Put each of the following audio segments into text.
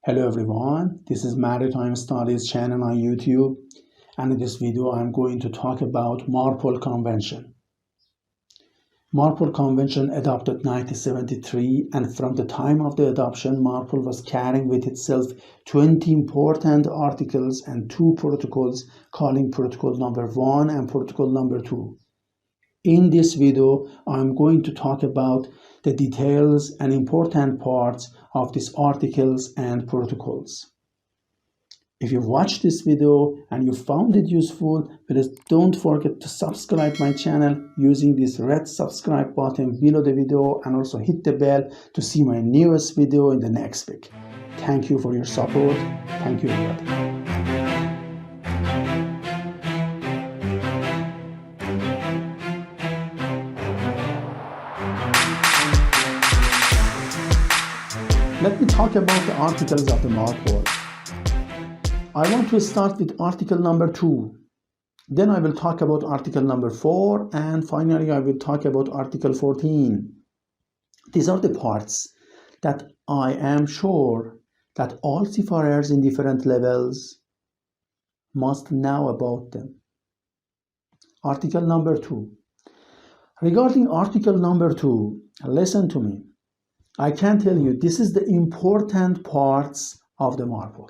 Hello everyone, this is Maritime Studies channel on YouTube, and in this video I'm going to talk about MARPOL Convention. MARPOL Convention adopted 1973, and from the time of the adoption, MARPOL was carrying with itself 20 important articles and 2 protocols, calling Protocol number 1 and Protocol number 2. In this video, I'm going to talk about the details and important parts of these articles and protocols. If you watched this video and you found it useful, please don't forget to subscribe my channel using this red subscribe button below the video, and also hit the bell to see my newest video in the next week. Thank you for your support. Thank you, everybody. Let me talk about the articles of the MARPOL. I want to start with article number 2. Then I will talk about article number 4, and finally I will talk about article 14. These are the parts that I am sure that all seafarers in different levels must know about them. Article number 2. Regarding article number 2, listen to me. I can tell you this is the important parts of the MARPOL.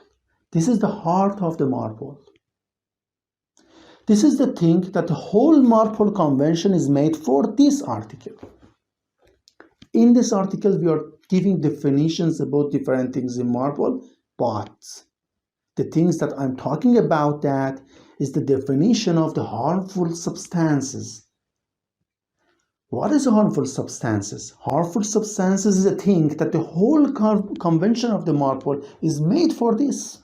This is the heart of the MARPOL. This is the thing that the whole MARPOL Convention is made for this article. In this article, we are giving definitions about different things in MARPOL, but the things that I'm talking about that is the definition of the harmful substances. What is harmful substances? Harmful substances is a thing that the whole convention of the MARPOL is made for this.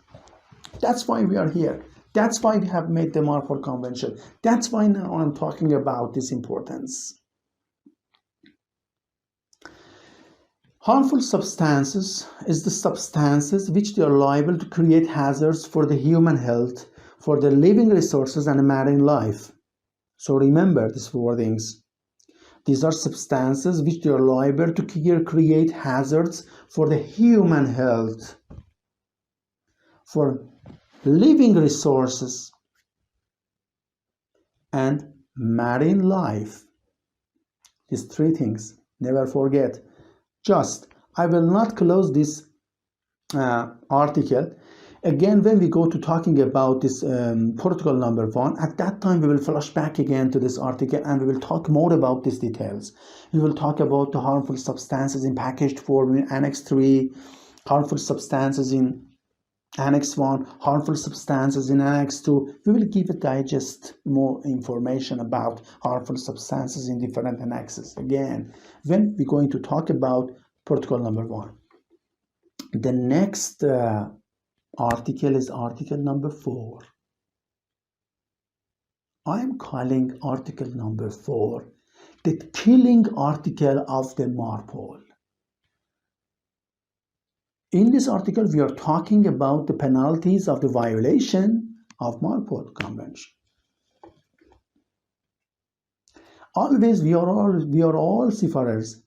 That's why we are here. That's why we have made the MARPOL Convention. That's why now I'm talking about this importance. Harmful substances is the substances which they are liable to create hazards for the human health, for the living resources and marine life. So remember these 4 things. These are substances which they are liable to create hazards for the human health, for living resources, and marine life. These 3 things, never forget. I will not close this article. Again, when we go to talking about this protocol number 1, at that time we will flash back again to this article and we will talk more about these details. We will talk about the harmful substances in packaged form in Annex 3, harmful substances in Annex 1, harmful substances in Annex 2. We will give a digest more information about harmful substances in different annexes. Again, when we're going to talk about protocol number 1. The next article is article number 4. I am calling article number 4 the killing article of the MARPOL. In this article, we are talking about the penalties of the violation of MARPOL Convention. Always, we are all seafarers.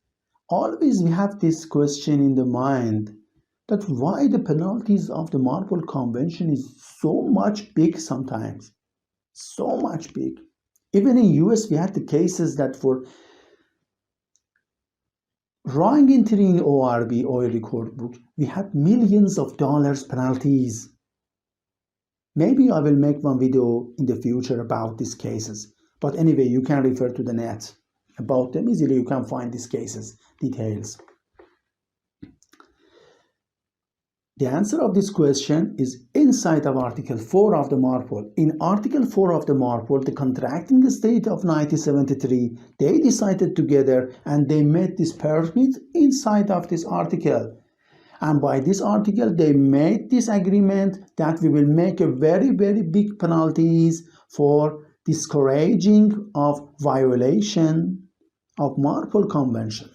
Always we have this question in the mind, that why the penalties of the MARPOL Convention is so much big sometimes. So much big. Even in US, we had the cases that for wrong entry in ORB, oil record book, we had millions of dollars penalties. Maybe I will make one video in the future about these cases. But anyway, you can refer to the net about them easily. You can find these cases, details. The answer of this question is inside of Article 4 of the MARPOL. In Article 4 of the MARPOL, the contracting state of 1973, they decided together and they made this permit inside of this article. And by this article, they made this agreement that we will make a very, very big penalties for discouraging of violation of MARPOL Convention.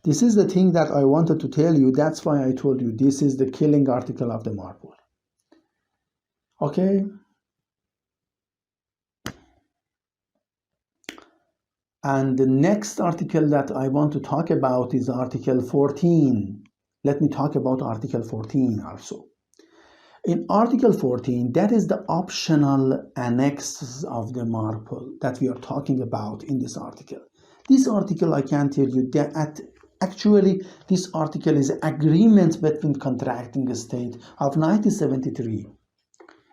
This is the thing that I wanted to tell you. That's why I told you this is the killing article of the MARPOL. Okay. And the next article that I want to talk about is Article 14. Let me talk about Article 14 also. In Article 14, that is the optional annexes of the MARPOL that we are talking about in this article. This article, I can tell you that actually this article is an agreement between contracting state of 1973.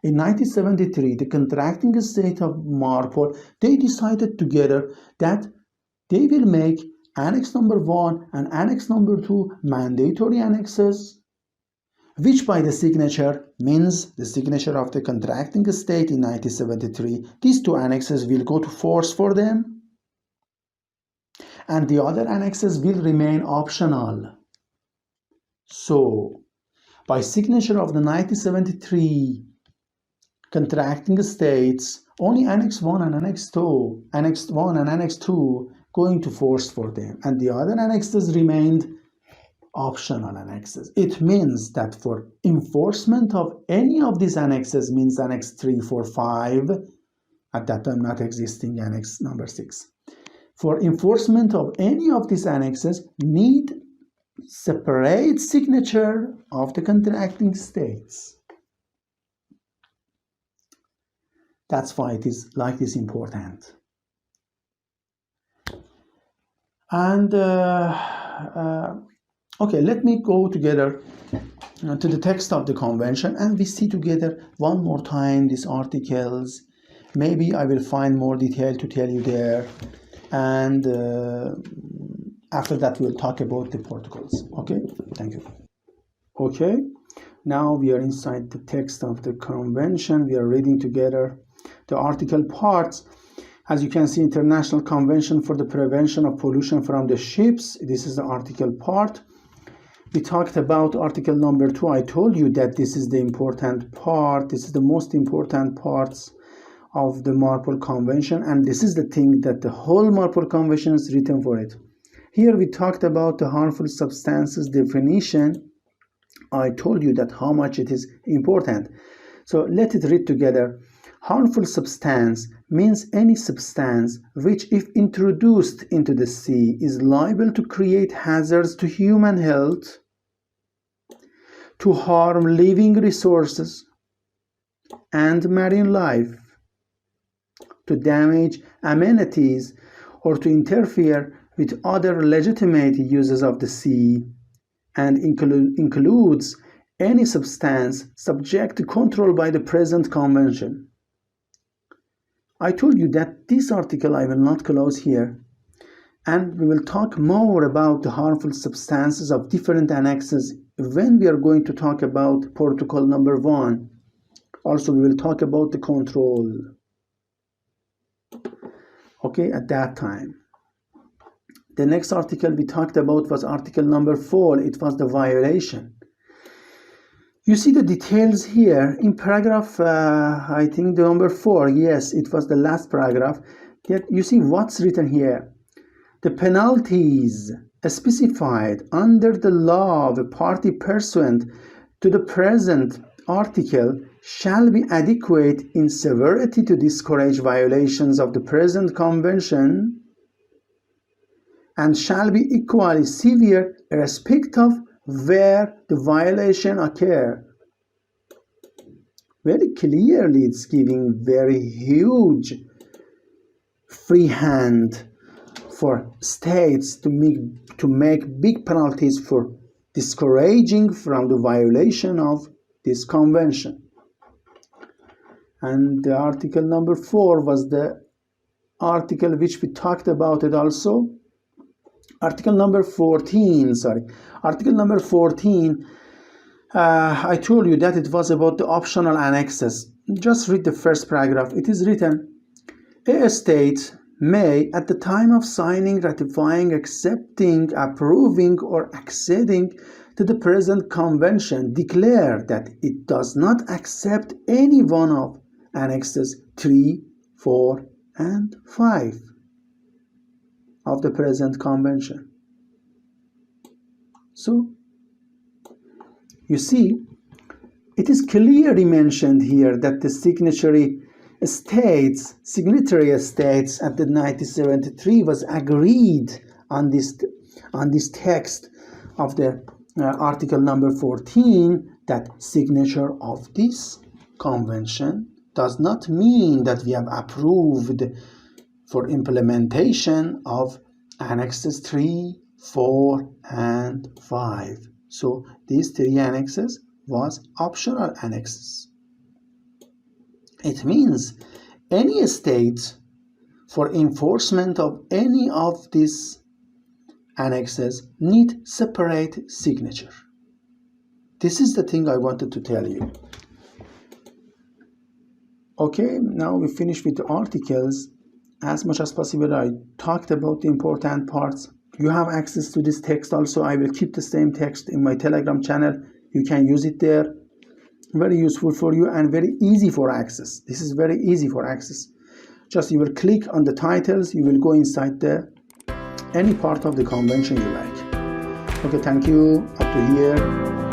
In 1973, the contracting state of MARPOL, they decided together that they will make Annex number 1 and Annex number 2 mandatory annexes, which by the signature means the signature of the contracting state in 1973. These two annexes will go to force for them, and the other annexes will remain optional. So, by signature of the 1973 contracting states, only Annex 1 and Annex 2 going to force for them, and the other annexes remained optional annexes. It means that for enforcement of any of these annexes, means Annex 3, 4, 5, at that time not existing Annex number 6. For enforcement of any of these annexes, need separate signature of the contracting states. That's why it is like this important. And okay, let me go together to the text of the convention, and we see together one more time these articles. Maybe I will find more detail to tell you there, and after that we'll talk about the protocols. Okay, thank you. Okay, now we are inside the text of the convention. We are reading together the article parts. As you can see, International Convention for the Prevention of Pollution from the Ships. This is the article part. We talked about article number 2. I told you that this is the important part. This is the most important parts of the MARPOL Convention, and this is the thing that the whole MARPOL Convention is written for it. Here we talked about the harmful substances definition. I told you that how much it is important. So let it read together. Harmful substance means any substance which, if introduced into the sea, is liable to create hazards to human health, to harm living resources and marine life, to damage amenities, or to interfere with other legitimate uses of the sea, and includes any substance subject to control by the present convention. I told you that this article I will not close here, and we will talk more about the harmful substances of different annexes when we are going to talk about protocol number 1. Also, we will talk about the control. Okay, at that time. The next article we talked about was article number 4. It was the violation. You see the details here in paragraph, I think the number 4. Yes, it was the last paragraph. Yet you see what's written here. The penalties specified under the law of a party pursuant to the present article shall be adequate in severity to discourage violations of the present convention, and shall be equally severe irrespective of where the violation occur. Very clearly, it's giving very huge free hand for states to make big penalties for discouraging from the violation of this convention. And the article number 4 was the article which we talked about it also. Article number 14, Article number 14, I told you that it was about the optional annexes. Just read the first paragraph. It is written, a state may, at the time of signing, ratifying, accepting, approving, or acceding to the present convention, declare that it does not accept any one of annexes 3, 4, and 5 of the present convention. So, you see, it is clearly mentioned here that the signatory states, signatory states at the 1973 was agreed on this text of the article number 14, that signature of this convention does not mean that we have approved for implementation of annexes 3, 4, and 5. So these 3 annexes was optional annexes. It means any state for enforcement of any of these annexes need separate signature. This is the thing I wanted to tell you. Okay, now we finish with the articles. As much as possible, I talked about the important parts. You have access to this text also. I will keep the same text in my Telegram channel. You can use it there. Very useful for you and very easy for access. This is very easy for access. Just you will click on the titles. You will go inside the any part of the convention you like. Okay, thank you. Up to here.